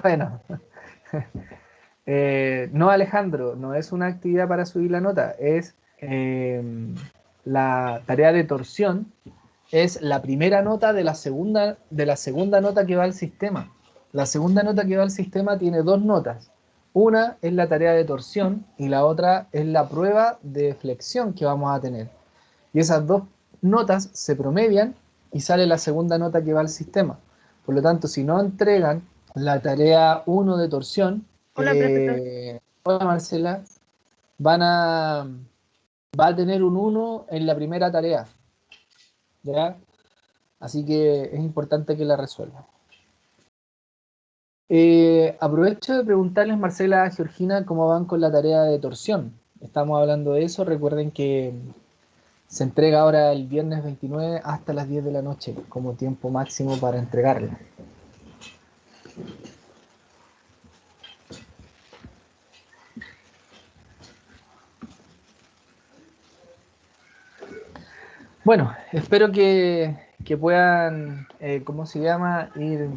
Bueno, no, Alejandro, no es una actividad para subir la nota, es la tarea de torsión, es la primera nota de la segunda nota que va al sistema. La segunda nota que va al sistema tiene dos notas. Una es la tarea de torsión y la otra es la prueba de flexión que vamos a tener. Y esas dos notas se promedian y sale la segunda nota que va al sistema. Por lo tanto, si no entregan la tarea 1 de torsión, Hola, profesor. hola Marcela, van a, va a tener un 1 en la primera tarea, ¿ya? Así que es importante que la resuelvan. Aprovecho de preguntarles, Marcela, a Georgina, cómo van con la tarea de torsión. Estamos hablando de eso. Recuerden que se entrega ahora el viernes 29 hasta las 10 de la noche como tiempo máximo para entregarla. Bueno, espero que puedan, ¿cómo se llama? Ir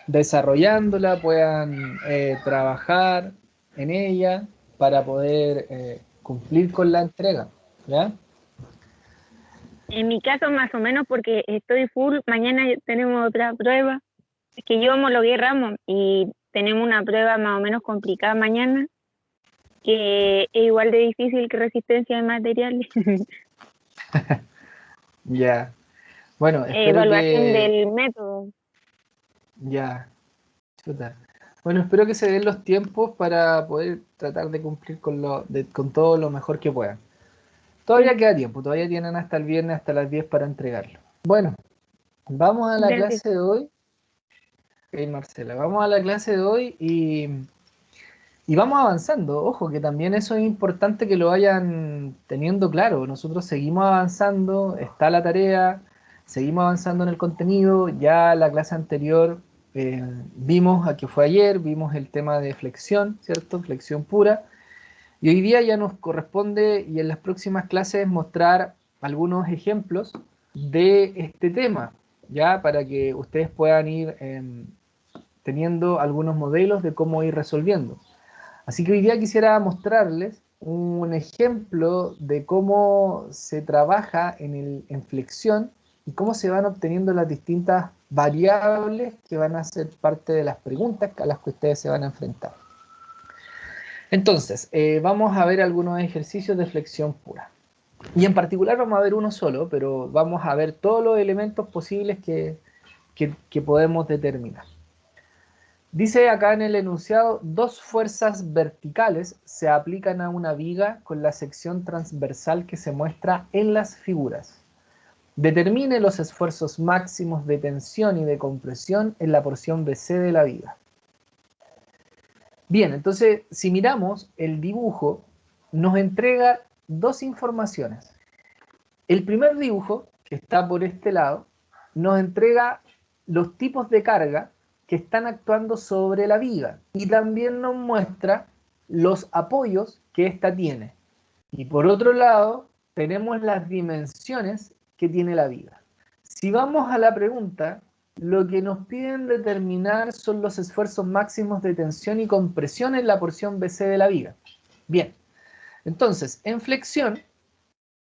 desarrollándola, puedan trabajar en ella para poder cumplir con la entrega, ¿ya? En mi caso, más o menos, porque estoy full. Mañana tenemos otra prueba. Es que yo homologué ramos y tenemos una prueba más o menos complicada mañana, que es igual de difícil que resistencia de materiales. Ya. Bueno, espero Evaluación que... del método. Ya, chuta. Bueno, espero que se den los tiempos para poder tratar de cumplir con todo lo mejor que puedan. Sí, Todavía queda tiempo, todavía tienen hasta el viernes, hasta las 10 para entregarlo. Bueno, vamos a la gracias. clase de hoy. Marcela, vamos a la clase de hoy y vamos avanzando. Ojo, que también eso es importante que lo vayan teniendo claro. Nosotros seguimos avanzando, está la tarea, seguimos avanzando en el contenido. Ya la clase anterior vimos, a que fue ayer, vimos el tema de flexión, ¿cierto? Flexión pura. Y hoy día ya nos corresponde, y en las próximas clases, mostrar algunos ejemplos de este tema, ya para que ustedes puedan ir teniendo algunos modelos de cómo ir resolviendo. Así que hoy día quisiera mostrarles un ejemplo de cómo se trabaja en flexión y cómo se van obteniendo las distintas variables que van a ser parte de las preguntas a las que ustedes se van a enfrentar. Entonces, vamos a ver algunos ejercicios de flexión pura. Y en particular vamos a ver uno solo, pero vamos a ver todos los elementos posibles que podemos determinar. Dice acá en el enunciado, dos fuerzas verticales se aplican a una viga con la sección transversal que se muestra en las figuras. Determine los esfuerzos máximos de tensión y de compresión en la porción BC de la viga. Bien, entonces si miramos el dibujo, nos entrega dos informaciones. El primer dibujo, que está por este lado, nos entrega los tipos de carga que están actuando sobre la viga y también nos muestra los apoyos que ésta tiene. Y por otro lado, tenemos las dimensiones que tiene la viga. Si vamos a la pregunta, lo que nos piden determinar son los esfuerzos máximos de tensión y compresión en la porción BC de la viga. Bien, entonces, en flexión,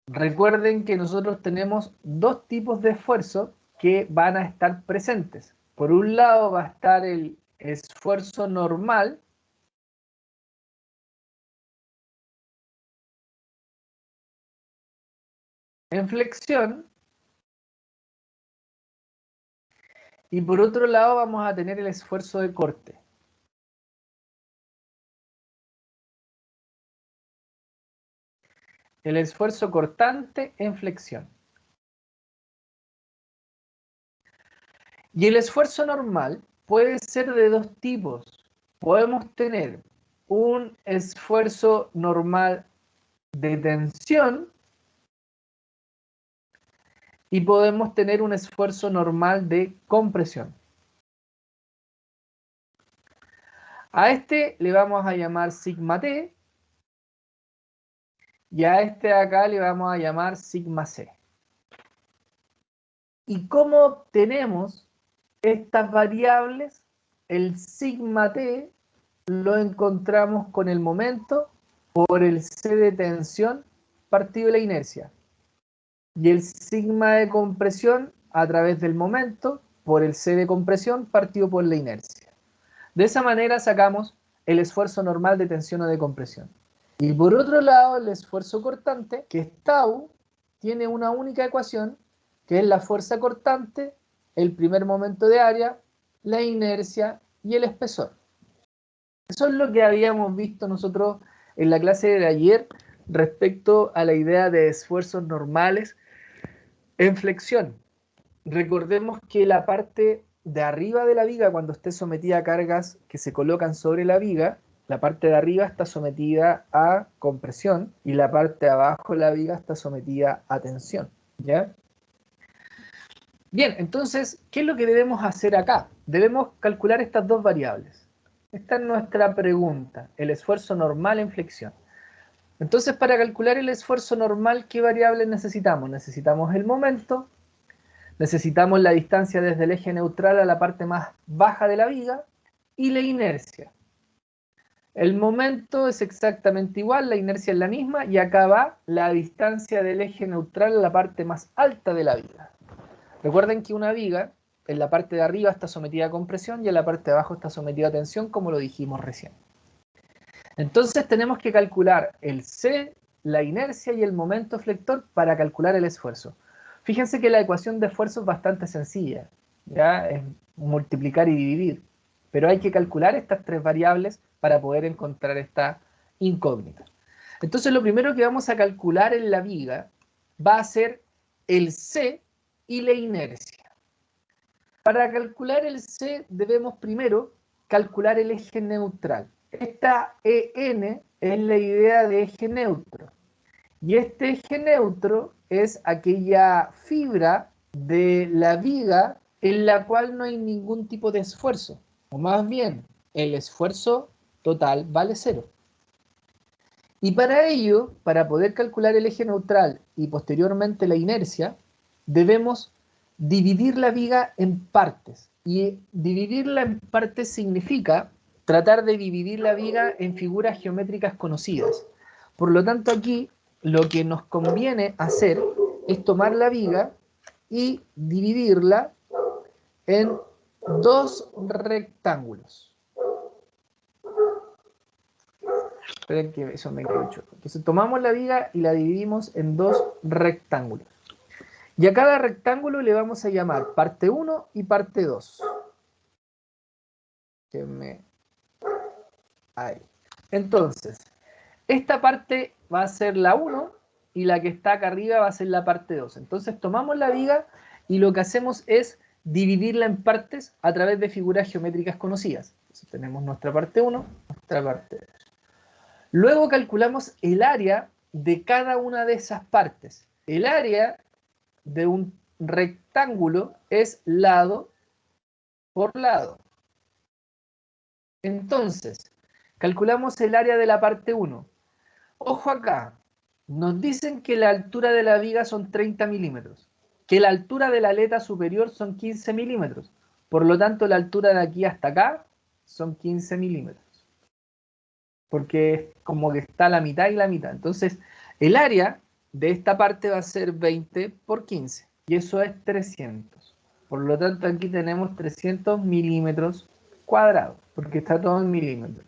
recuerden que nosotros tenemos dos tipos de esfuerzo que van a estar presentes. Por un lado va a estar el esfuerzo normal, en flexión, y por otro lado vamos a tener el esfuerzo de corte. El esfuerzo cortante en flexión. Y el esfuerzo normal puede ser de dos tipos. Podemos tener un esfuerzo normal de tensión y podemos tener un esfuerzo normal de compresión. A este le vamos a llamar sigma T y a este de acá le vamos a llamar sigma C. ¿Y cómo obtenemos estas variables? el sigma t lo encontramos con el momento por el c de tensión partido la inercia. Y el sigma de compresión a través del momento por el c de compresión partido por la inercia. De esa manera sacamos el esfuerzo normal de tensión o de compresión. Y por otro lado, el esfuerzo cortante, que es tau, tiene una única ecuación, que es la fuerza cortante, el primer momento de área, la inercia y el espesor. Eso es lo que habíamos visto nosotros en la clase de ayer respecto a la idea de esfuerzos normales en flexión. Recordemos que la parte de arriba de la viga, cuando esté sometida a cargas que se colocan sobre la viga, la parte de arriba está sometida a compresión y la parte de abajo de la viga está sometida a tensión, ¿ya? Bien, entonces, ¿qué es lo que debemos hacer acá? Debemos calcular estas dos variables. Esta es nuestra pregunta, el esfuerzo normal en flexión. Entonces, para calcular el esfuerzo normal, ¿qué variables necesitamos? Necesitamos el momento, necesitamos la distancia desde el eje neutral a la parte más baja de la viga y la inercia. El momento es exactamente igual, la inercia es la misma y acá va la distancia del eje neutral a la parte más alta de la viga. Recuerden que una viga en la parte de arriba está sometida a compresión y en la parte de abajo está sometida a tensión, como lo dijimos recién. Entonces tenemos que calcular el C, la inercia y el momento flector para calcular el esfuerzo. Fíjense que la ecuación de esfuerzo es bastante sencilla, ¿ya? Es multiplicar y dividir, pero hay que calcular estas tres variables para poder encontrar esta incógnita. Entonces lo primero que vamos a calcular en la viga va a ser el C y la inercia. Para calcular el C debemos primero calcular el eje neutral. Esta EN es la idea de eje neutro. Y este eje neutro es aquella fibra de la viga en la cual no hay ningún tipo de esfuerzo. O más bien, el esfuerzo total vale 0. Y para ello, para poder calcular el eje neutral y posteriormente la inercia, debemos dividir la viga en partes. Y dividirla en partes significa tratar de dividir la viga en figuras geométricas conocidas. Por lo tanto, aquí lo que nos conviene hacer es tomar la viga y dividirla en dos rectángulos. Esperen que eso me quedó chueco. Entonces tomamos la viga y la dividimos en dos rectángulos. Y a cada rectángulo le vamos a llamar parte 1 y parte 2. Ahí. Entonces, esta parte va a ser la 1 y la que está acá arriba va a ser la parte 2. Entonces tomamos la viga y lo que hacemos es dividirla en partes a través de figuras geométricas conocidas. Entonces tenemos nuestra parte 1, nuestra parte 2. Luego calculamos el área de cada una de esas partes. El área de un rectángulo es lado por lado. Entonces, calculamos el área de la parte 1. Ojo acá, nos dicen que la altura de la viga son 30 milímetros, que la altura de la aleta superior son 15 milímetros. Por lo tanto, la altura de aquí hasta acá son 15 milímetros. Porque es como que está la mitad y la mitad. Entonces, el área de esta parte va a ser 20 por 15. Y eso es 300. Por lo tanto, aquí tenemos 300 milímetros cuadrados, porque está todo en milímetros.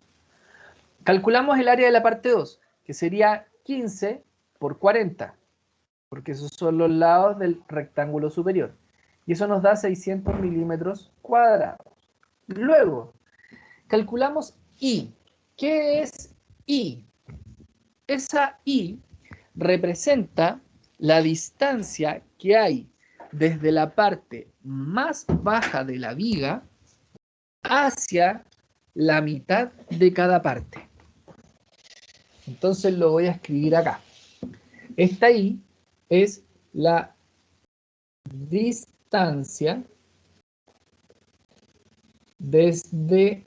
Calculamos el área de la parte 2, que sería 15 por 40, porque esos son los lados del rectángulo superior. Y eso nos da 600 milímetros cuadrados. Luego, calculamos I. ¿Qué es I? Esa I representa la distancia que hay desde la parte más baja de la viga hacia la mitad de cada parte. Entonces lo voy a escribir acá. Esta I es la distancia desde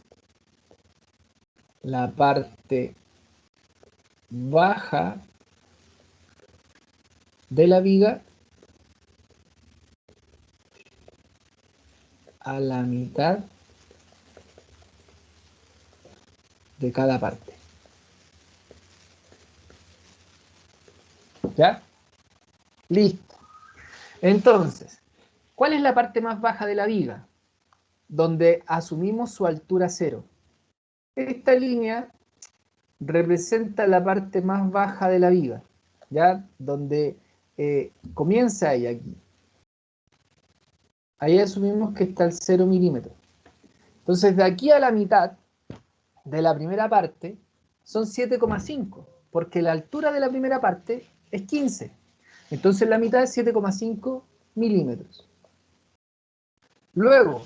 la parte baja de la viga a la mitad de cada parte. ¿Ya? Listo. Entonces, ¿cuál es la parte más baja de la viga? Donde asumimos su altura 0. Esta línea representa la parte más baja de la viga, ¿ya? Donde comienza ahí, aquí. Ahí asumimos que está el 0 milímetros. Entonces, de aquí a la mitad de la primera parte son 7,5, porque la altura de la primera parte es 15. Entonces, la mitad es 7,5 milímetros. Luego,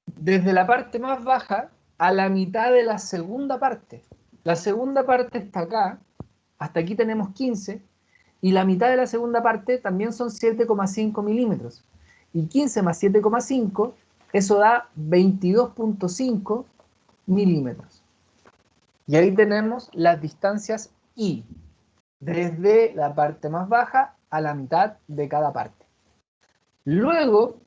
desde la parte más baja a la mitad de la segunda parte. La segunda parte está acá, hasta aquí tenemos 15, y la mitad de la segunda parte también son 7,5 milímetros. Y 15 más 7,5, eso da 22,5 milímetros. Y ahí tenemos las distancias I, desde la parte más baja a la mitad de cada parte. Luego,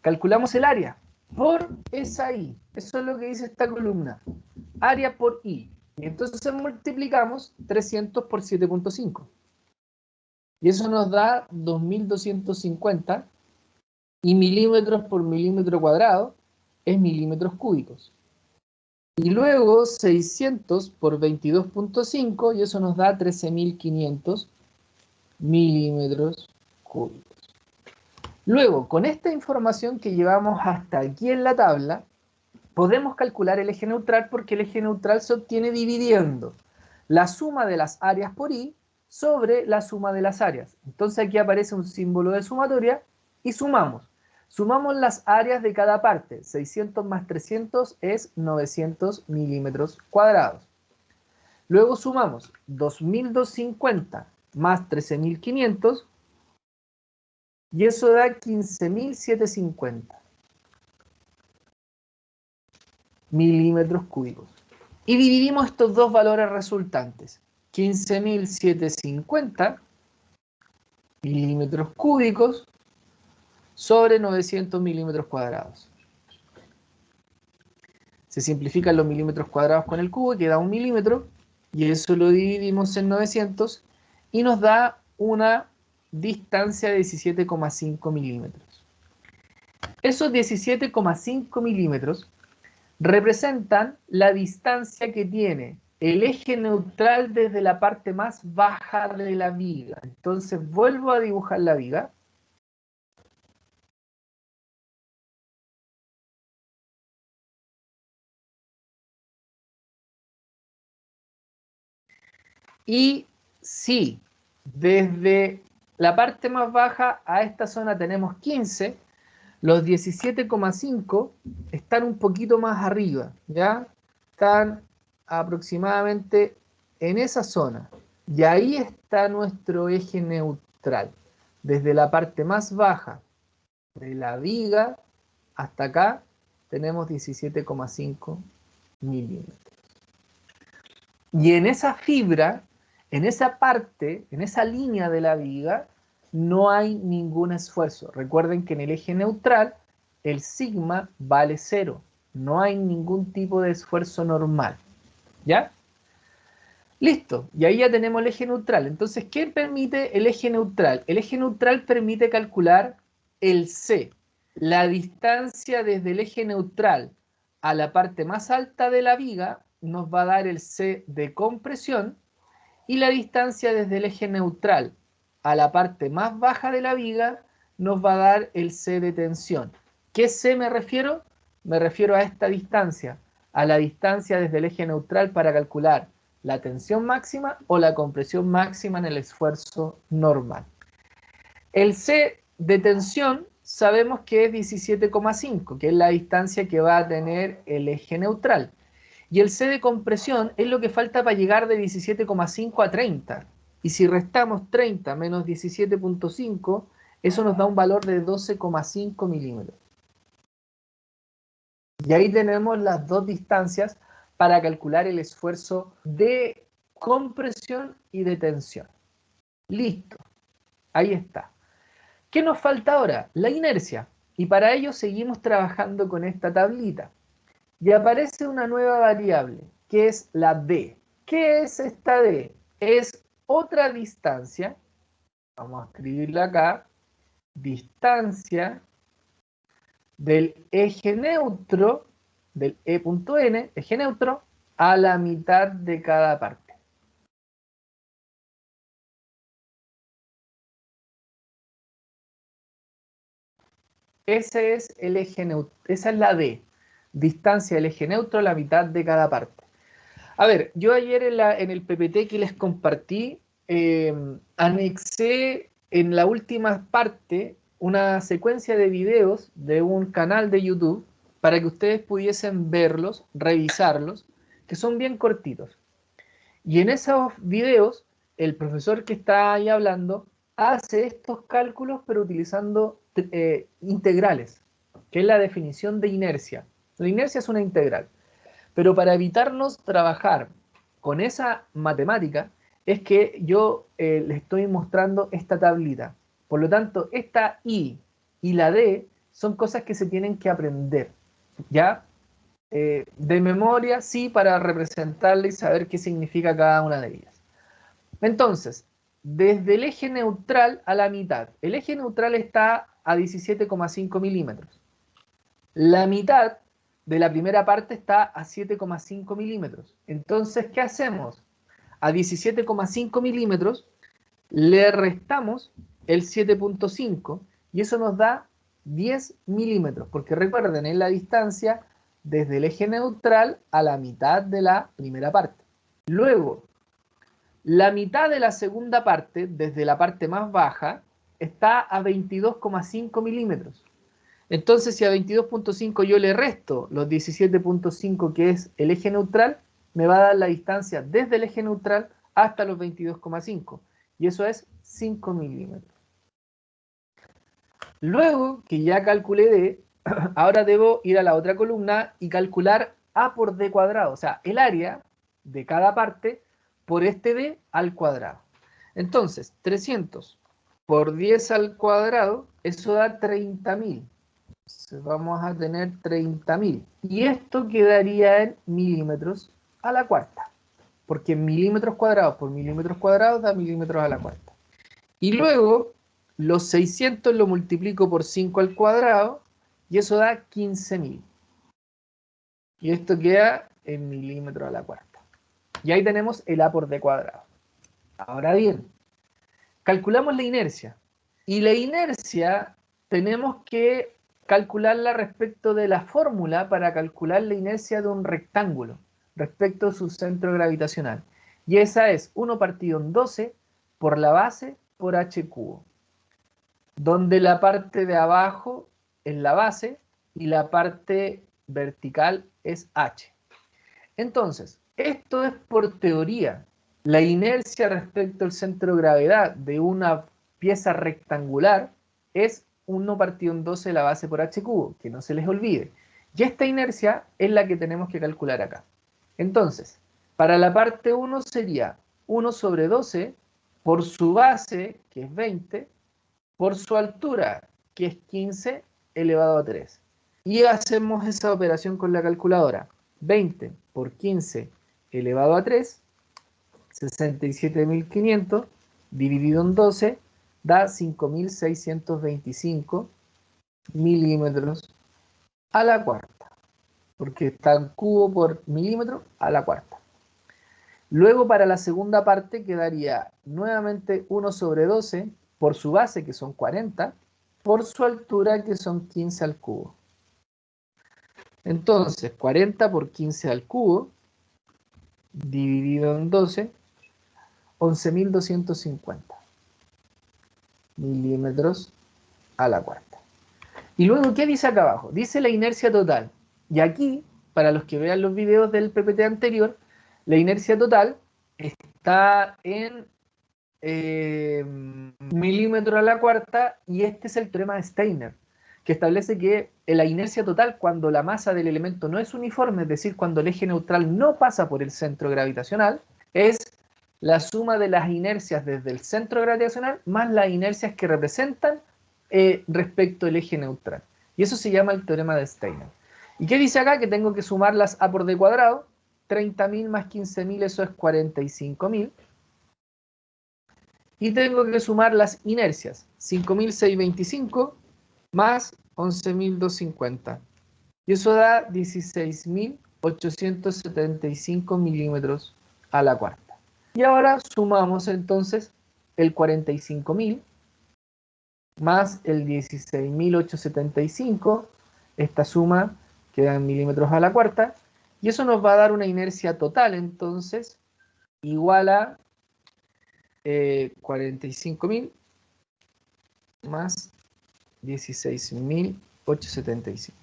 calculamos el área por esa I. Eso es lo que dice esta columna. Área por I. Y entonces multiplicamos 300 por 7,5. Y eso nos da 2.250. Y milímetros por milímetro cuadrado es milímetros cúbicos. Y luego 600 por 22,5 y eso nos da 13.500 milímetros cúbicos. Luego, con esta información que llevamos hasta aquí en la tabla, podemos calcular el eje neutral porque el eje neutral se obtiene dividiendo la suma de las áreas por I sobre la suma de las áreas. Entonces aquí aparece un símbolo de sumatoria y sumamos. Sumamos las áreas de cada parte. 600 más 300 es 900 milímetros cuadrados. Luego sumamos 2.250 más 13.500 y eso da 15.750 milímetros cúbicos. Y dividimos estos dos valores resultantes. 15.750 milímetros cúbicos sobre 900 milímetros cuadrados. Se simplifican los milímetros cuadrados con el cubo y queda 1 milímetro. Y eso lo dividimos en 900 y nos da una distancia de 17,5 milímetros. Esos 17,5 milímetros representan la distancia que tiene el eje neutral desde la parte más baja de la viga. Entonces vuelvo a dibujar la viga. Y sí, desde la parte más baja a esta zona tenemos 15, los 17,5 están un poquito más arriba, ¿ya? Están aproximadamente en esa zona. Y ahí está nuestro eje neutral. Desde la parte más baja de la viga hasta acá tenemos 17,5 milímetros. Y en esa fibra, en esa parte, en esa línea de la viga, no hay ningún esfuerzo. Recuerden que en el eje neutral el sigma vale 0. No hay ningún tipo de esfuerzo normal. ¿Ya? Listo. Y ahí ya tenemos el eje neutral. Entonces, ¿qué permite el eje neutral? El eje neutral permite calcular el C. La distancia desde el eje neutral a la parte más alta de la viga nos va a dar el C de compresión. Y la distancia desde el eje neutral a la parte más baja de la viga nos va a dar el C de tensión. ¿Qué C me refiero? Me refiero a esta distancia, a la distancia desde el eje neutral para calcular la tensión máxima o la compresión máxima en el esfuerzo normal. El C de tensión sabemos que es 17,5, que es la distancia que va a tener el eje neutral. Y el C de compresión es lo que falta para llegar de 17,5 a 30. Y si restamos 30 menos 17,5, eso nos da un valor de 12,5 milímetros. Y ahí tenemos las dos distancias para calcular el esfuerzo de compresión y de tensión. Listo. Ahí está. ¿Qué nos falta ahora? La inercia. Y para ello seguimos trabajando con esta tablita. Y aparece una nueva variable, que es la D. ¿Qué es esta D? Es otra distancia, vamos a escribirla acá, distancia del eje neutro, del E.N, eje neutro, a la mitad de cada parte. Ese es el eje neutro, esa es la D, distancia del eje neutro a la mitad de cada parte. A ver, yo ayer en el PPT que les compartí, anexé en la última parte una secuencia de videos de un canal de YouTube para que ustedes pudiesen verlos, revisarlos, que son bien cortitos. Y en esos videos, el profesor que está ahí hablando hace estos cálculos, pero utilizando integrales, que es la definición de inercia. La inercia es una integral. Pero para evitarnos trabajar con esa matemática, es que yo les estoy mostrando esta tablita. Por lo tanto, esta I y la D son cosas que se tienen que aprender, ¿ya? De memoria, sí, para representarla y saber qué significa cada una de ellas. Entonces, desde el eje neutral a la mitad. El eje neutral está a 17,5 milímetros. La mitad de la primera parte está a 7,5 milímetros. Entonces, ¿qué hacemos? A 17,5 milímetros le restamos el 7,5 y eso nos da 10 milímetros, porque recuerden, es la distancia desde el eje neutral a la mitad de la primera parte. Luego, la mitad de la segunda parte, desde la parte más baja, está a 22,5 milímetros. Entonces, si a 22,5 yo le resto los 17,5 que es el eje neutral, me va a dar la distancia desde el eje neutral hasta los 22,5. Y eso es 5 milímetros. Luego que ya calculé D, ahora debo ir a la otra columna y calcular A por D cuadrado. O sea, el área de cada parte por este D al cuadrado. Entonces, 300 por 10 al cuadrado, eso da 30.000. Vamos a tener 30.000. Y esto quedaría en milímetros a la cuarta. Porque milímetros cuadrados por milímetros cuadrados da milímetros a la cuarta. Y luego los 600 lo multiplico por 5 al cuadrado y eso da 15.000. Y esto queda en milímetros a la cuarta. Y ahí tenemos el A por D cuadrado. Ahora bien, calculamos la inercia. Y la inercia tenemos que calcularla respecto de la fórmula para calcular la inercia de un rectángulo respecto a su centro gravitacional. Y esa es 1 partido en 12 por la base por h cubo, donde la parte de abajo es la base y la parte vertical es h. Entonces, esto es por teoría. La inercia respecto al centro de gravedad de una pieza rectangular es 1 partido en 12 la base por h cubo, que no se les olvide. Y esta inercia es la que tenemos que calcular acá. Entonces, para la parte 1 sería 1 sobre 12 por su base, que es 20, por su altura, que es 15 elevado a 3. Y hacemos esa operación con la calculadora. 20 por 15 elevado a 3, 67.500, dividido en 12, da 5.625 milímetros a la cuarta, porque está en cubo por milímetro a la cuarta. Luego para la segunda parte quedaría nuevamente 1 sobre 12 por su base, que son 40, por su altura, que son 15 al cubo. Entonces, 40 por 15 al cubo, dividido en 12, 11.250 milímetros a la cuarta. Y luego, ¿qué dice acá abajo? Dice la inercia total. Y aquí, para los que vean los videos del PPT anterior, la inercia total está en milímetros a la cuarta, y este es el teorema de Steiner, que establece que la inercia total, cuando la masa del elemento no es uniforme, es decir, cuando el eje neutral no pasa por el centro gravitacional, es la suma de las inercias desde el centro gravitacional más las inercias que representan respecto al eje neutral. Y eso se llama el teorema de Steiner. ¿Y qué dice acá? Que tengo que sumar las A por D cuadrado, 30.000 más 15.000, eso es 45.000. Y tengo que sumar las inercias. 5.625 más 11.250. Y eso da 16.875 milímetros a la cuarta. Y ahora sumamos entonces el 45.000 más el 16.875. Esta suma queda en milímetros a la cuarta. Y eso nos va a dar una inercia total, entonces, igual a 45.000 más 16.875.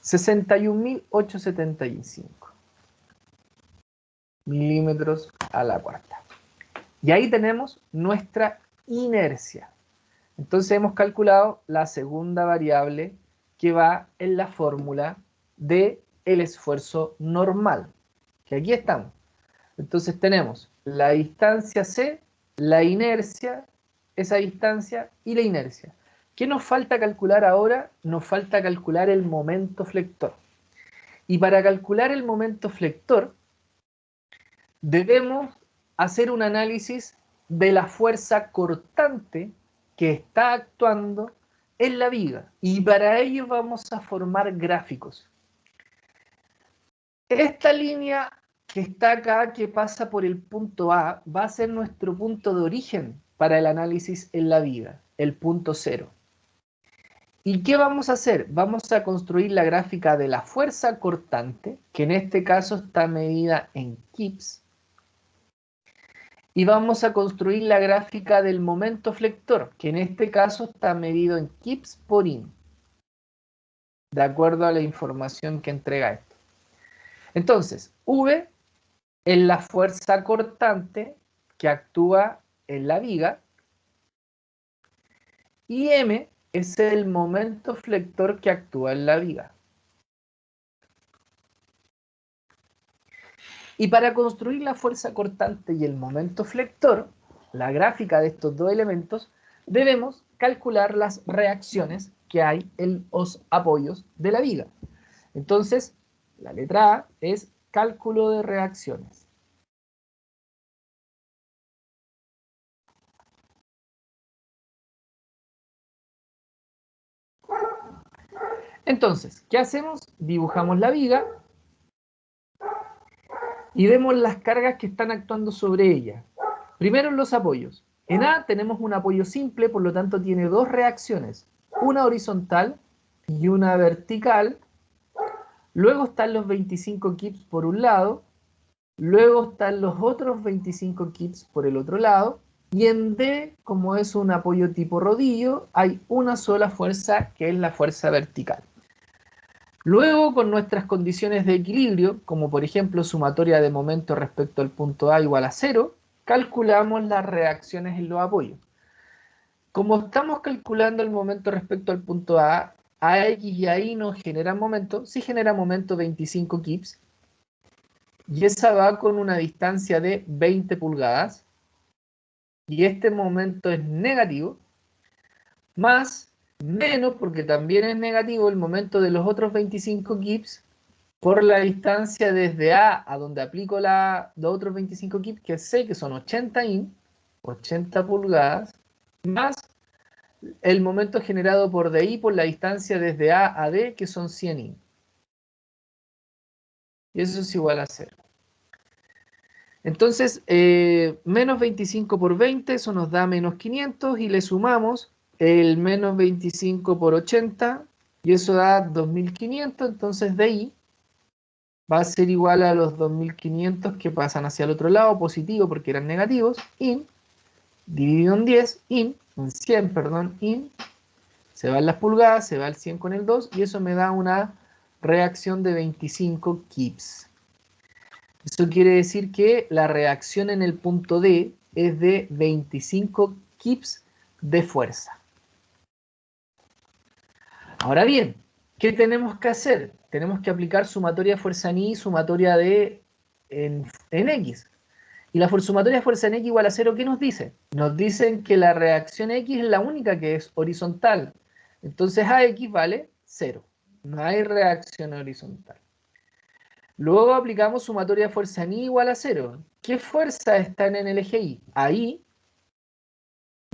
61.875 milímetros a la cuarta. Y ahí tenemos nuestra inercia. Entonces hemos calculado la segunda variable que va en la fórmula del esfuerzo normal, que aquí estamos. Entonces tenemos la distancia C, la inercia, esa distancia y la inercia. ¿Qué nos falta calcular ahora? Nos falta calcular el momento flector. Y para calcular el momento flector, debemos hacer un análisis de la fuerza cortante que está actuando en la viga. Y para ello vamos a formar gráficos. Esta línea que está acá, que pasa por el punto A, va a ser nuestro punto de origen para el análisis en la viga, el punto 0. ¿Y qué vamos a hacer? Vamos a construir la gráfica de la fuerza cortante, que en este caso está medida en kips, y vamos a construir la gráfica del momento flector, que en este caso está medido en kips por in, de acuerdo a la información que entrega esto. Entonces, V es la fuerza cortante que actúa en la viga, y M es el momento flector que actúa en la viga. Y para construir la fuerza cortante y el momento flector, la gráfica de estos dos elementos, debemos calcular las reacciones que hay en los apoyos de la viga. Entonces, la letra A es cálculo de reacciones. Entonces, ¿qué hacemos? Dibujamos la viga y vemos las cargas que están actuando sobre ella. Primero los apoyos. En A tenemos un apoyo simple, por lo tanto tiene dos reacciones, una horizontal y una vertical. Luego están los 25 kips por un lado, luego están los otros 25 kips por el otro lado, y en D, como es un apoyo tipo rodillo, hay una sola fuerza, que es la fuerza vertical. Luego, con nuestras condiciones de equilibrio, como por ejemplo sumatoria de momento respecto al punto A igual a 0, calculamos las reacciones en los apoyos. Como estamos calculando el momento respecto al punto A, AX y AI no generan momento, sí genera momento 25 kips, y esa va con una distancia de 20 pulgadas, y este momento es negativo, más menos, porque también es negativo, el momento de los otros 25 kips por la distancia desde A a donde aplico los otros 25 kips, que sé que son 80 in, 80 pulgadas, más el momento generado por DI por la distancia desde A a D, que son 100 in. Y eso es igual a 0. Entonces, menos 25 por 20, eso nos da menos 500, y le sumamos el menos 25 por 80, y eso da 2500, entonces DI va a ser igual a los 2500 que pasan hacia el otro lado, positivo porque eran negativos, in, dividido en 10, in, en 100, perdón, in, se van las pulgadas, se va el 100 con el 2, y eso me da una reacción de 25 kips. Eso quiere decir que la reacción en el punto D es de 25 kips de fuerza. Ahora bien, ¿qué tenemos que hacer? Tenemos que aplicar sumatoria de fuerza en Y, sumatoria en X. Y la sumatoria de fuerza en X igual a 0, ¿qué nos dice? Nos dicen que la reacción X es la única que es horizontal. Entonces AX vale 0. No hay reacción horizontal. Luego aplicamos sumatoria de fuerza en I igual a 0. ¿Qué fuerza están en el eje Y? Ahí,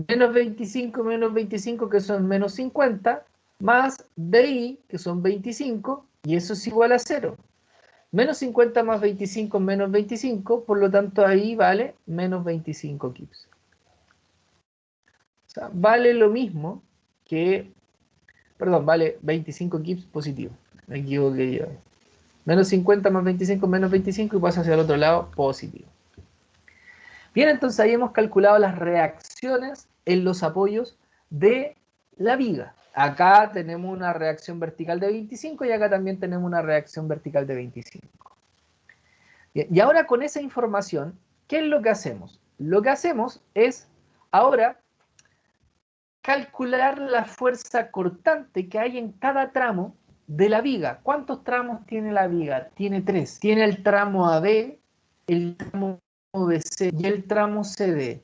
menos 25, que son menos 50, más DI, que son 25, y eso es igual a 0. Menos 50 más 25 menos 25, por lo tanto ahí vale menos 25 kips. O sea, vale lo mismo que, perdón, vale 25 kips positivo. Me equivoqué yo. Menos 50 más 25 menos 25 y pasa hacia el otro lado positivo. Bien, entonces ahí hemos calculado las reacciones en los apoyos de la viga. Acá tenemos una reacción vertical de 25 y acá también tenemos una reacción vertical de 25. Bien, y ahora con esa información, ¿qué es lo que hacemos? Lo que hacemos es ahora calcular la fuerza cortante que hay en cada tramo de la viga. ¿Cuántos tramos tiene la viga? Tiene 3. Tiene el tramo AB, el tramo BC y el tramo CD.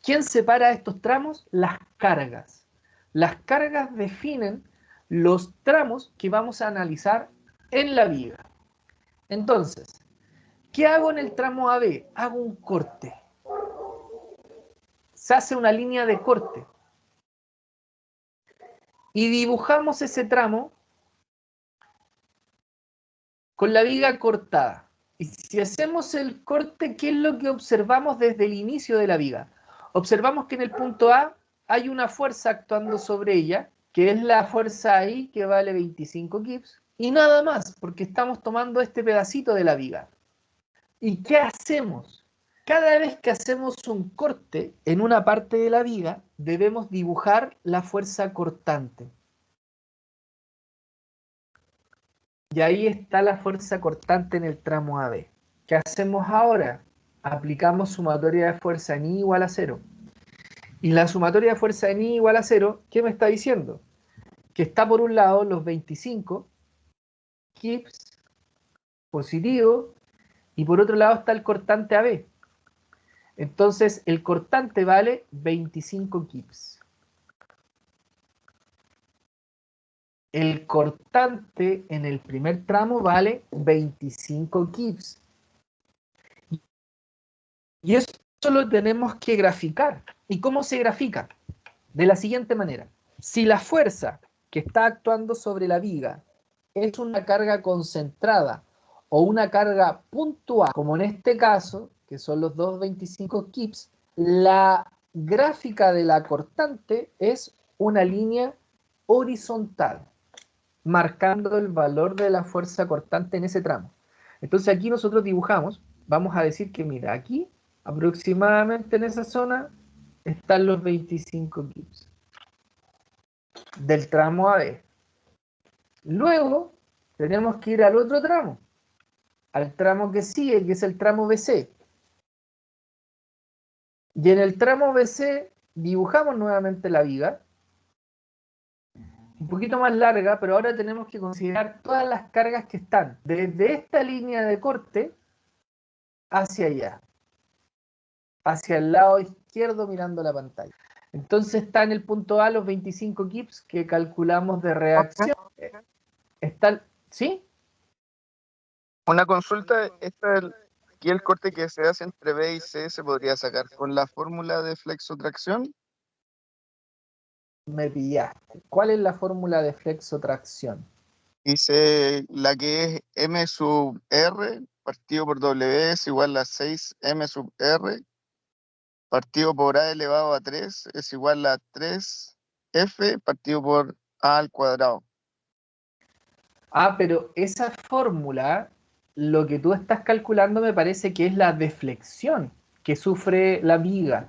¿Quién separa estos tramos? Las cargas. Las cargas definen los tramos que vamos a analizar en la viga. Entonces, ¿qué hago en el tramo AB? Hago un corte. Se hace una línea de corte. Y dibujamos ese tramo con la viga cortada. Y si hacemos el corte, ¿qué es lo que observamos desde el inicio de la viga? Observamos que en el punto A hay una fuerza actuando sobre ella, que es la fuerza I, que vale 25 kips, y nada más, porque estamos tomando este pedacito de la viga. ¿Y qué hacemos? Cada vez que hacemos un corte en una parte de la viga, debemos dibujar la fuerza cortante. Y ahí está la fuerza cortante en el tramo AB. ¿Qué hacemos ahora? Aplicamos sumatoria de fuerza en I igual a 0. Y la sumatoria de fuerza en I igual a 0, ¿qué me está diciendo? Que está por un lado los 25 kips positivo y por otro lado está el cortante AB. Entonces el cortante vale 25 kips. El cortante en el primer tramo vale 25 kips. Y eso lo tenemos que graficar. ¿Y cómo se grafica? De la siguiente manera. Si la fuerza que está actuando sobre la viga es una carga concentrada o una carga puntual, como en este caso, que son los 2,25 kips, la gráfica de la cortante es una línea horizontal, marcando el valor de la fuerza cortante en ese tramo. Entonces aquí nosotros dibujamos, vamos a decir que mira, aquí aproximadamente en esa zona están los 25 kips del tramo AB. Luego tenemos que ir al otro tramo, al tramo que sigue, que es el tramo BC. Y en el tramo BC dibujamos nuevamente la viga, un poquito más larga, pero ahora tenemos que considerar todas las cargas que están desde esta línea de corte hacia allá, hacia el lado izquierdo mirando la pantalla. Entonces está en el punto A los 25 kips que calculamos de reacción. Está, ¿sí? Una consulta, aquí el corte que se hace entre B y C se podría sacar con la fórmula de flexotracción. Me pillaste. ¿Cuál es la fórmula de flexotracción? Dice la que es M sub R partido por W es igual a 6M sub R partido por A elevado a 3 es igual a 3F partido por A al cuadrado. Ah, pero esa fórmula, lo que tú estás calculando me parece que es la deflexión que sufre la viga.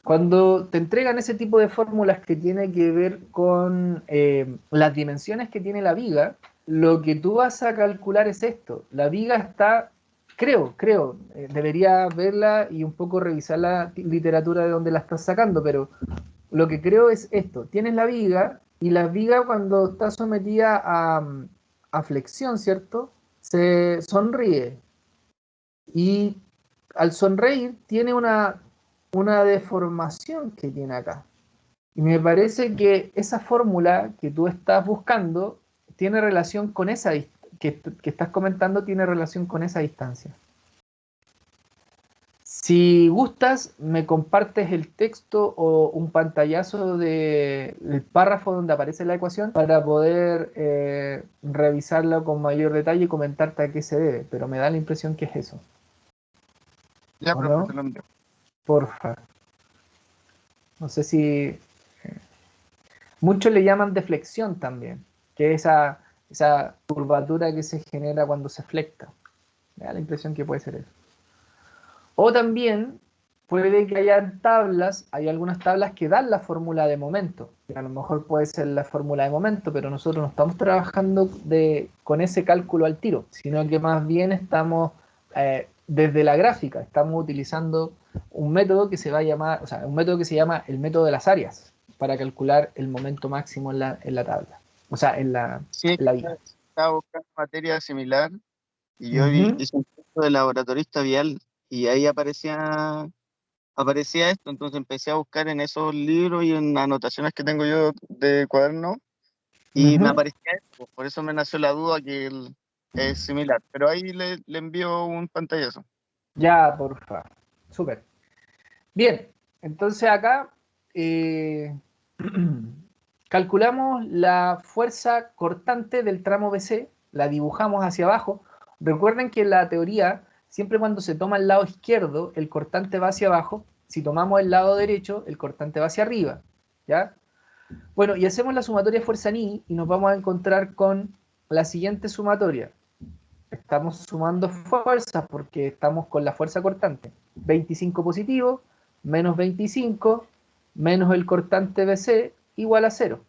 Cuando te entregan ese tipo de fórmulas que tiene que ver con las dimensiones que tiene la viga, lo que tú vas a calcular es esto. La viga está, creo, debería verla y un poco revisar la literatura de donde la estás sacando, pero lo que creo es esto. Tienes la viga y la viga cuando está sometida a flexión, ¿cierto? Se sonríe. Y al sonreír tiene una deformación que tiene acá. Y me parece que esa fórmula que tú estás buscando tiene relación con esa, que estás comentando tiene relación con esa distancia. Si gustas, me compartes el texto o un pantallazo del párrafo donde aparece la ecuación para poder revisarlo con mayor detalle y comentarte a qué se debe, pero me da la impresión que es eso. Ya, ¿O profe, no? te lo envío. Porfa. No sé si... Muchos le llaman deflexión también, que es esa curvatura que se genera cuando se flecta. Me da la impresión que puede ser eso. O también puede que haya tablas, hay algunas tablas que dan la fórmula de momento. A lo mejor puede ser la fórmula de momento, pero nosotros no estamos trabajando con ese cálculo al tiro, sino que más bien estamos desde la gráfica, estamos utilizando un método que se va a llamar, o sea, un método que se llama el método de las áreas para calcular el momento máximo en la tabla, o sea, Sí, en la vía. estaba buscando materia similar y yo Ujú. hice un curso de laboratorista vial y ahí aparecía esto, entonces empecé a buscar en esos libros y en anotaciones que tengo yo de cuaderno y me Ujú. aparecía esto, por eso me nació la duda que es similar, pero ahí le envío un pantallazo. Ya, porfa. Súper. Bien, entonces acá eh, calculamos la fuerza cortante del tramo BC, la dibujamos hacia abajo. Recuerden que en la teoría, siempre cuando se toma el lado izquierdo, el cortante va hacia abajo. Si tomamos el lado derecho, el cortante va hacia arriba. ¿Ya? Bueno, y hacemos la sumatoria fuerza ni y nos vamos a encontrar con la siguiente sumatoria. Estamos sumando fuerzas porque estamos con la fuerza cortante. 25 positivo, menos 25, menos el cortante BC, igual a 0.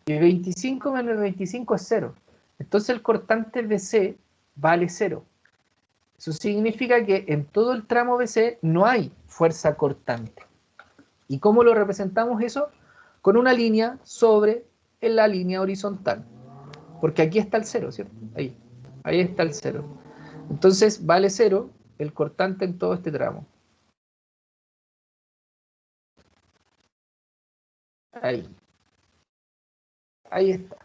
Y 25 menos 25 es 0. Entonces el cortante BC vale 0. Eso significa que en todo el tramo BC no hay fuerza cortante. ¿Y cómo lo representamos eso? Con una línea sobre la línea horizontal. Porque aquí está el 0, ¿cierto? Ahí está el 0. Entonces vale 0 el cortante en todo este tramo. Ahí. Ahí está.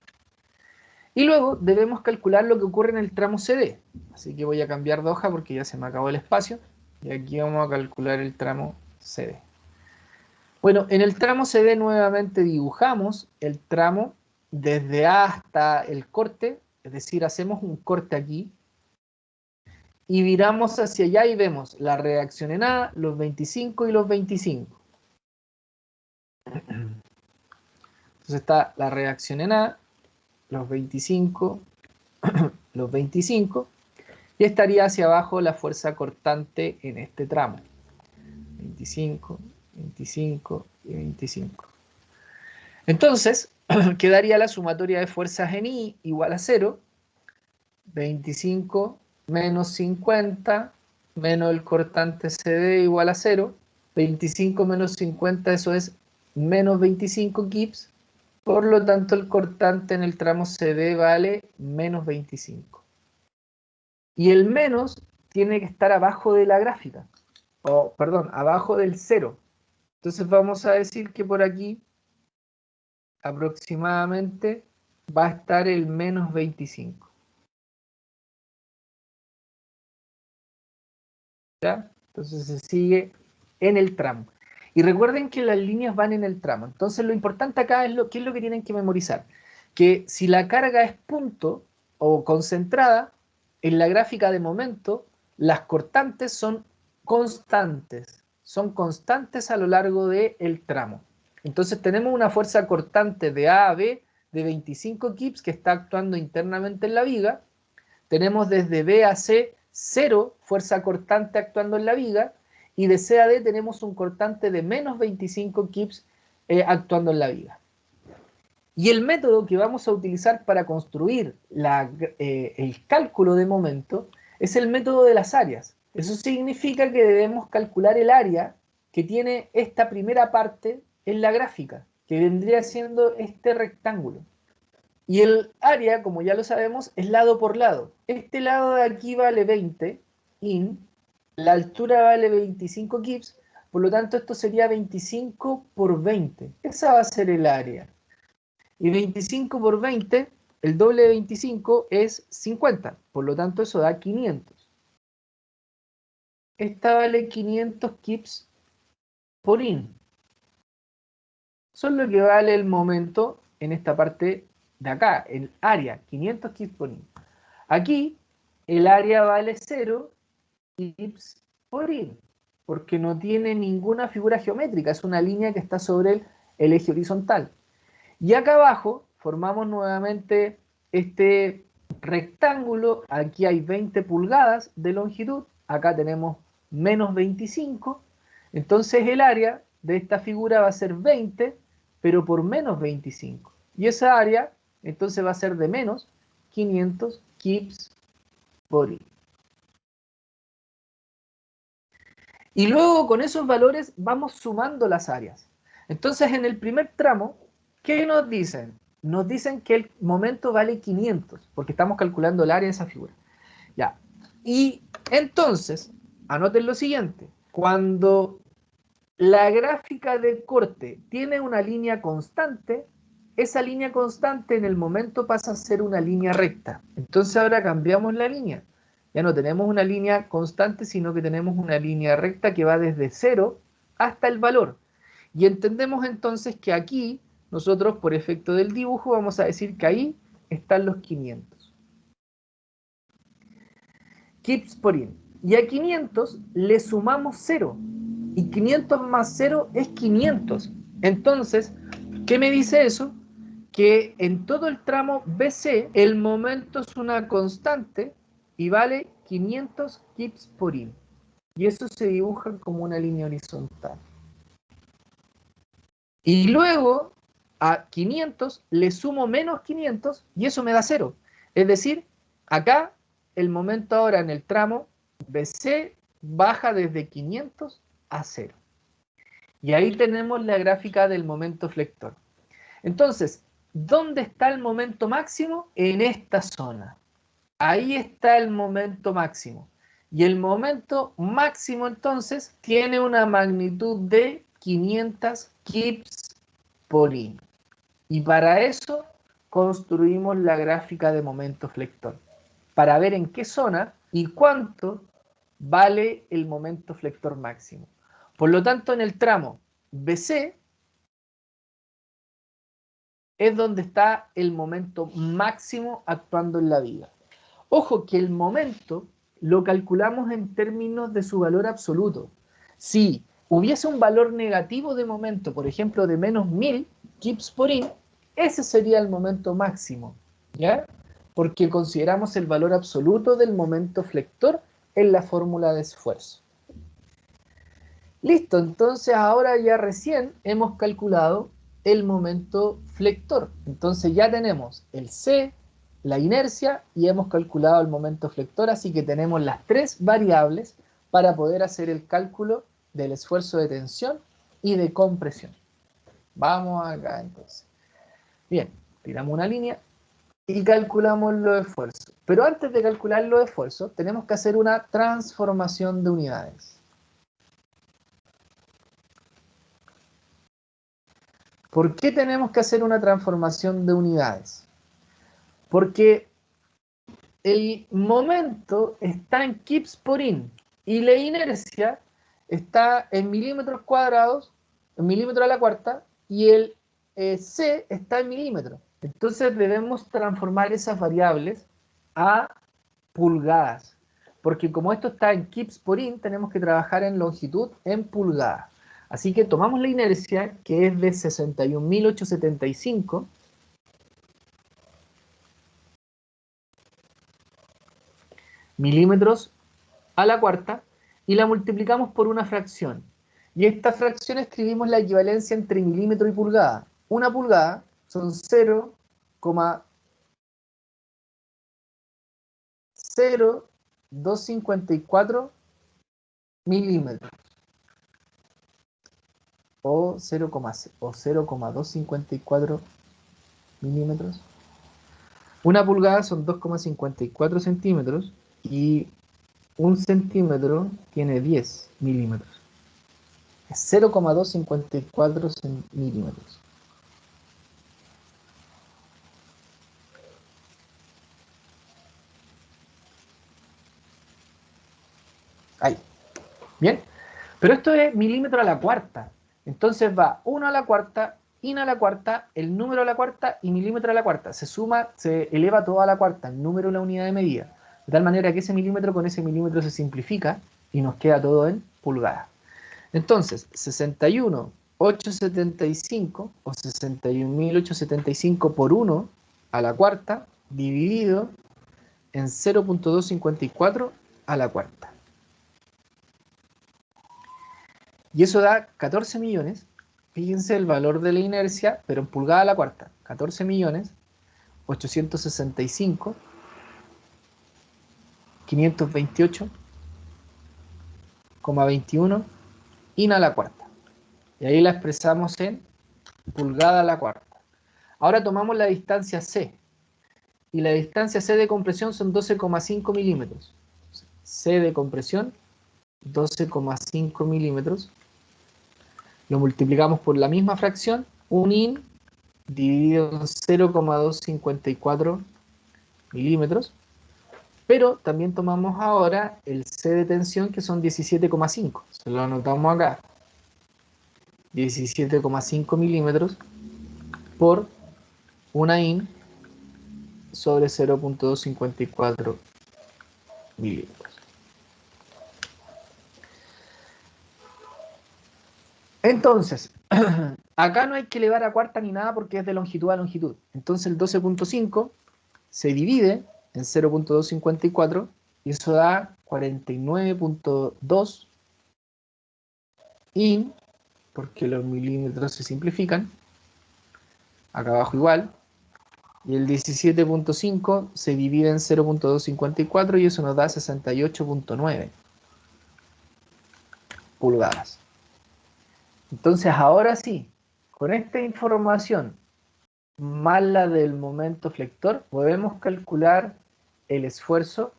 Y luego debemos calcular lo que ocurre en el tramo CD. Así que voy a cambiar de hoja porque ya se me acabó el espacio. Y aquí vamos a calcular el tramo CD. Bueno, en el tramo CD nuevamente dibujamos el tramo desde A hasta el corte. Es decir, hacemos un corte aquí. Y viramos hacia allá y vemos la reacción en A, los 25 y los 25. Entonces está la reacción en A, los 25, los 25, y estaría hacia abajo la fuerza cortante en este tramo. 25, 25 y 25. Entonces, quedaría la sumatoria de fuerzas en I igual a 0, 25 menos 50 menos el cortante CD igual a 0, 25 menos 50, eso es menos 25 kips, por lo tanto el cortante en el tramo CD vale menos 25. Y el menos tiene que estar abajo de la gráfica, o perdón, abajo del 0. Entonces vamos a decir que por aquí aproximadamente va a estar el menos 25. ¿Ya? Entonces se sigue en el tramo. Y recuerden que las líneas van en el tramo. Entonces lo importante acá es ¿qué es lo que tienen que memorizar? Que si la carga es punto o concentrada, en la gráfica de momento, las cortantes son constantes a lo largo del tramo. Entonces tenemos una fuerza cortante de A a B de 25 kips que está actuando internamente en la viga. Tenemos desde B a C 0 fuerza cortante actuando en la viga, y de C a D tenemos un cortante de menos 25 kips actuando en la viga. Y el método que vamos a utilizar para construir el cálculo de momento es el método de las áreas. Eso significa que debemos calcular el área que tiene esta primera parte en la gráfica, que vendría siendo este rectángulo. Y el área, como ya lo sabemos, es lado por lado. Este lado de aquí vale 20 in, la altura vale 25 kips, por lo tanto esto sería 25 por 20. Esa va a ser el área. Y 25 por 20 el doble de 25 es 50, por lo tanto eso da 500. Esta vale 500 kips por in. Eso es lo que vale el momento en esta parte de acá, el área, 500 kips por in. Aquí el área vale 0 kips por in, porque no tiene ninguna figura geométrica, es una línea que está sobre el eje horizontal. Y acá abajo formamos nuevamente este rectángulo, aquí hay 20 pulgadas de longitud, acá tenemos menos 25, entonces el área de esta figura va a ser 20, pero por menos 25. Y esa área entonces va a ser de menos 500 kips por in. Y luego con esos valores vamos sumando las áreas. Entonces en el primer tramo, ¿qué nos dicen? Nos dicen que el momento vale 500, porque estamos calculando el área de esa figura. Ya. Y entonces, anoten lo siguiente. Cuando la gráfica de corte tiene una línea constante, esa línea constante en el momento pasa a ser una línea recta. Entonces ahora cambiamos la línea. Ya no tenemos una línea constante, sino que tenemos una línea recta que va desde 0 hasta el valor. Y entendemos entonces que aquí, nosotros por efecto del dibujo, vamos a decir que ahí están los 500. Kips por in. Y a 500 le sumamos 0. Y 500 más 0 es 500. Entonces, ¿qué me dice eso? Que en todo el tramo BC el momento es una constante y vale 500 kips por in. Y eso se dibuja como una línea horizontal. Y luego a 500 le sumo menos 500 y eso me da 0. Es decir, acá el momento ahora en el tramo BC baja desde 500 a 0. Y ahí tenemos la gráfica del momento flector. Entonces, ¿dónde está el momento máximo? En esta zona. Ahí está el momento máximo. Y el momento máximo entonces tiene una magnitud de 500 kips por in. Y para eso construimos la gráfica de momento flector. Para ver en qué zona y cuánto vale el momento flector máximo. Por lo tanto, en el tramo BC es donde está el momento máximo actuando en la viga. Ojo que el momento lo calculamos en términos de su valor absoluto. Si hubiese un valor negativo de momento, por ejemplo, de menos 1000 kips por in, ese sería el momento máximo, ¿ya? Porque consideramos el valor absoluto del momento flector en la fórmula de esfuerzo. Listo, entonces ahora ya recién hemos calculado el momento flector. Entonces ya tenemos el C, la inercia y hemos calculado el momento flector, así que tenemos las tres variables para poder hacer el cálculo del esfuerzo de tensión y de compresión. Vamos acá entonces. Bien, tiramos una línea y calculamos los esfuerzos. Pero antes de calcular los esfuerzos, tenemos que hacer una transformación de unidades. ¿Por qué tenemos que hacer una transformación de unidades? Porque el momento está en kips por in y la inercia está en milímetros cuadrados, en milímetros a la cuarta, y el C está en milímetros. Entonces debemos transformar esas variables a pulgadas, porque como esto está en kips por in, tenemos que trabajar en longitud en pulgadas. Así que tomamos la inercia, que es de 61.875, milímetros a la cuarta, y la multiplicamos por una fracción. Y esta fracción escribimos la equivalencia entre milímetro y pulgada. Una pulgada son 0,0254 milímetros. O 0,254 milímetros. Una pulgada son 2,54 centímetros y un centímetro tiene 10 milímetros. Es 0,254 milímetros. Ahí. Bien. Pero esto es milímetro a la cuarta. Entonces va 1 a la cuarta, in a la cuarta, el número a la cuarta y milímetro a la cuarta. Se suma, se eleva todo a la cuarta, el número es la unidad de medida. De tal manera que ese milímetro con ese milímetro se simplifica y nos queda todo en pulgadas. Entonces, 61.875 o 61.875 por 1 a la cuarta dividido en 0.254 a la cuarta. Y eso da 14 millones, fíjense el valor de la inercia, pero en pulgada a la cuarta, 14 millones 865 528,21 in a la cuarta. Y ahí la expresamos en pulgada a la cuarta. Ahora tomamos la distancia C. Y la distancia C de compresión son 12,5 milímetros. C de compresión, 12,5 milímetros. Lo multiplicamos por la misma fracción, un in dividido en 0,254 milímetros. Pero también tomamos ahora el C de tensión, que son 17,5. Se lo anotamos acá. 17,5 milímetros por una in sobre 0.254 milímetros. Entonces, acá no hay que elevar a cuarta ni nada porque es de longitud a longitud. Entonces el 12.5 se divide en 0.254 y eso da 49.2 in, porque los milímetros se simplifican, acá abajo igual, y el 17.5 se divide en 0.254 y eso nos da 68.9 pulgadas. Entonces ahora sí, con esta información más la del momento flector, podemos calcular el esfuerzo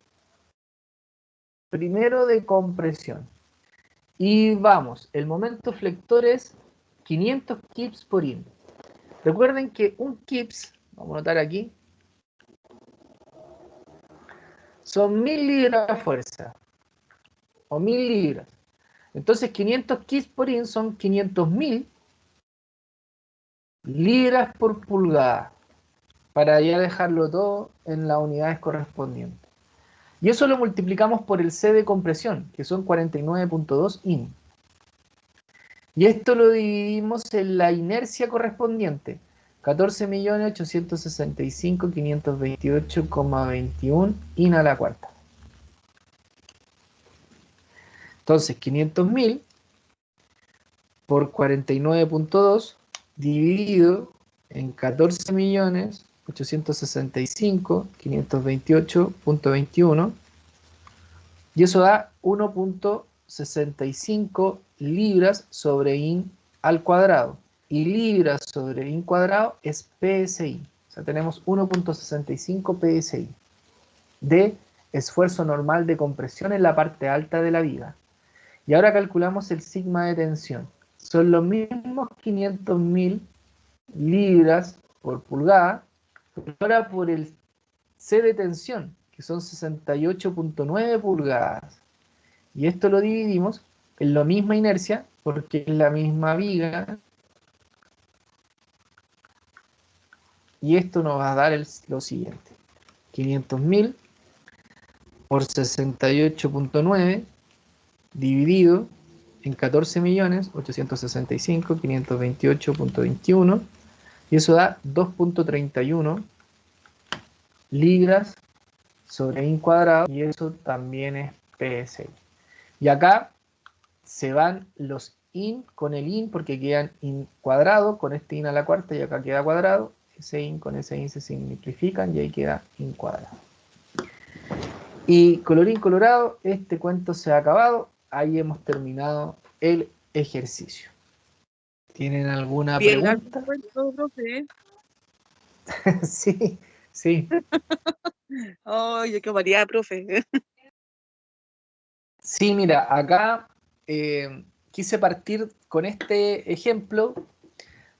primero de compresión. Y vamos, el momento flector es 500 kips por in. Recuerden que un kips, vamos a anotar aquí, son 1000 libras de fuerza, o 1000 libras. Entonces 500 kips por in son 500.000 libras por pulgada, para ya dejarlo todo en las unidades correspondientes. Y eso lo multiplicamos por el C de compresión, que son 49.2 in. Y esto lo dividimos en la inercia correspondiente, 14.865.528,21 in a la cuarta. Entonces, 500.000 por 49.2 dividido en 14.865.528,21 y eso da 1.65 libras sobre in al cuadrado. Y libras sobre in cuadrado es PSI. O sea, tenemos 1.65 PSI de esfuerzo normal de compresión en la parte alta de la viga. Y ahora calculamos el sigma de tensión. Son los mismos 500.000 libras por pulgada, pero ahora por el C de tensión, que son 68.9 pulgadas. Y esto lo dividimos en la misma inercia, porque es la misma viga. Y esto nos va a dar lo siguiente. 500.000 por 68.9 dividido en 14.865.528,21 y eso da 2.31 libras sobre in cuadrado y eso también es PSI. Y acá se van los in con el in porque quedan in cuadrado con este in a la cuarta y acá queda cuadrado. Ese in con ese in se simplifican y ahí queda in cuadrado. Y colorín colorado, este cuento se ha acabado. Ahí hemos terminado el ejercicio. ¿Tienen alguna pregunta? Cuento, profe. Sí, sí. Ay, qué variedad, profe. Sí, mira, acá quise partir con este ejemplo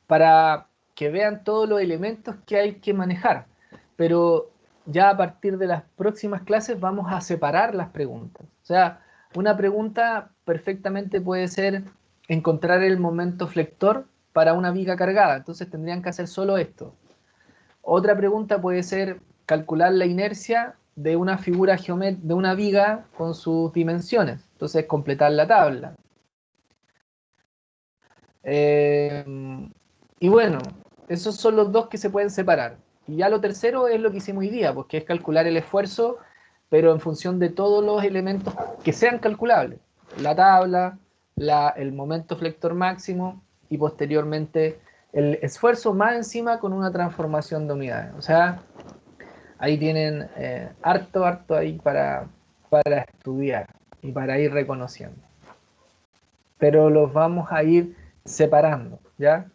para que vean todos los elementos que hay que manejar. Pero ya a partir de las próximas clases vamos a separar las preguntas. O sea, una pregunta perfectamente puede ser encontrar el momento flector para una viga cargada. Entonces tendrían que hacer solo esto. Otra pregunta puede ser calcular la inercia de una figura de una viga con sus dimensiones. Entonces completar la tabla. Y bueno, esos son los dos que se pueden separar. Y ya lo tercero es lo que hicimos hoy día, pues que es calcular el esfuerzo, pero en función de todos los elementos que sean calculables. La tabla, el momento flector máximo y posteriormente el esfuerzo más encima con una transformación de unidades. O sea, ahí tienen harto ahí para estudiar y para ir reconociendo. Pero los vamos a ir separando, ¿ya?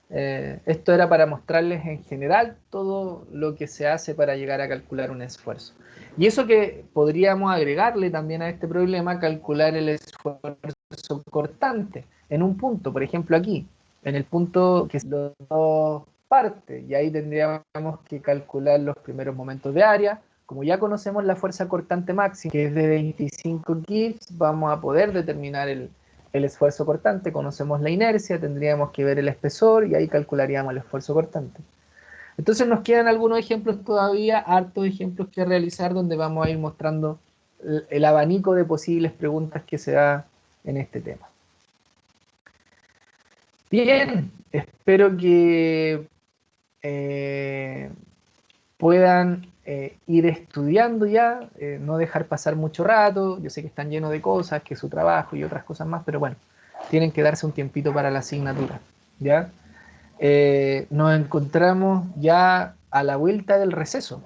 Esto era para mostrarles en general todo lo que se hace para llegar a calcular un esfuerzo. Y eso que podríamos agregarle también a este problema, calcular el esfuerzo cortante en un punto, por ejemplo aquí, en el punto que es las dos partes, y ahí tendríamos que calcular los primeros momentos de área. Como ya conocemos la fuerza cortante máxima, que es de 25 gibbs, vamos a poder determinar el esfuerzo cortante, conocemos la inercia, tendríamos que ver el espesor y ahí calcularíamos el esfuerzo cortante. Entonces nos quedan algunos ejemplos todavía, hartos ejemplos que realizar donde vamos a ir mostrando el abanico de posibles preguntas que se da en este tema. Bien, espero que puedan ir estudiando ya, no dejar pasar mucho rato. Yo sé que están llenos de cosas, que su trabajo y otras cosas más, pero bueno, tienen que darse un tiempito para la asignatura, ¿ya? Nos encontramos ya a la vuelta del receso.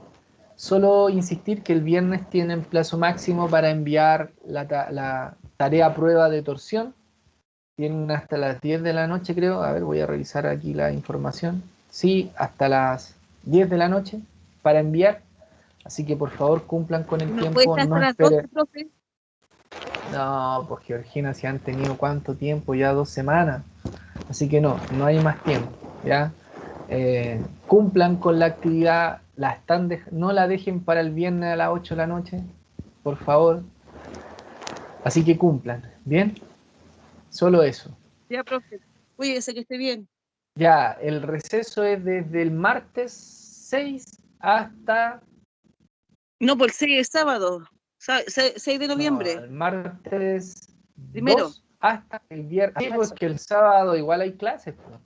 Solo insistir que el viernes tienen plazo máximo para enviar la tarea prueba de torsión. Tienen hasta las 10 de la noche, creo. A ver, voy a revisar aquí la información. Sí, hasta las 10 de la noche para enviar. Así que por favor cumplan con el ¿No puede tiempo. estar hasta No las esperen. 12, profe? No, pues Georgina, si han tenido cuánto tiempo, ya 2 semanas. Así que no hay más tiempo, ¿ya? Cumplan con la actividad, no la dejen para el viernes a las 8 de la noche, por favor. Así que cumplan, ¿bien? Solo eso. Ya, profe. Cuídese, que esté bien. Ya, el receso es desde el martes 6 hasta... No, por el 6 es sábado. 6 de No, noviembre. el martes Primero. 2 hasta el viernes. Sí, porque el sábado igual hay clases, pues.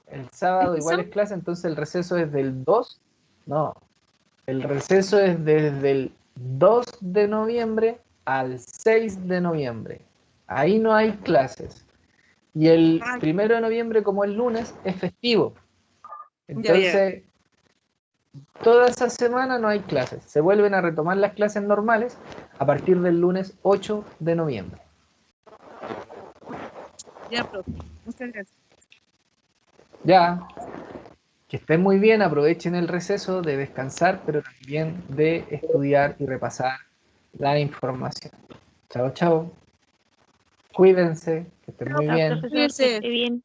El sábado igual es clase, entonces el receso es del 2. No, el receso es desde el 2 de noviembre al 6 de noviembre. Ahí no hay clases. Y el 1 de noviembre, como es lunes, es festivo. Entonces, toda esa semana no hay clases. Se vuelven a retomar las clases normales a partir del lunes 8 de noviembre. Ya, profe. Muchas gracias. Ya, que estén muy bien, aprovechen el receso de descansar, pero también de estudiar y repasar la información. Chao, chao. Cuídense, que estén muy Chao, bien. profesor, que Cuídese. esté bien.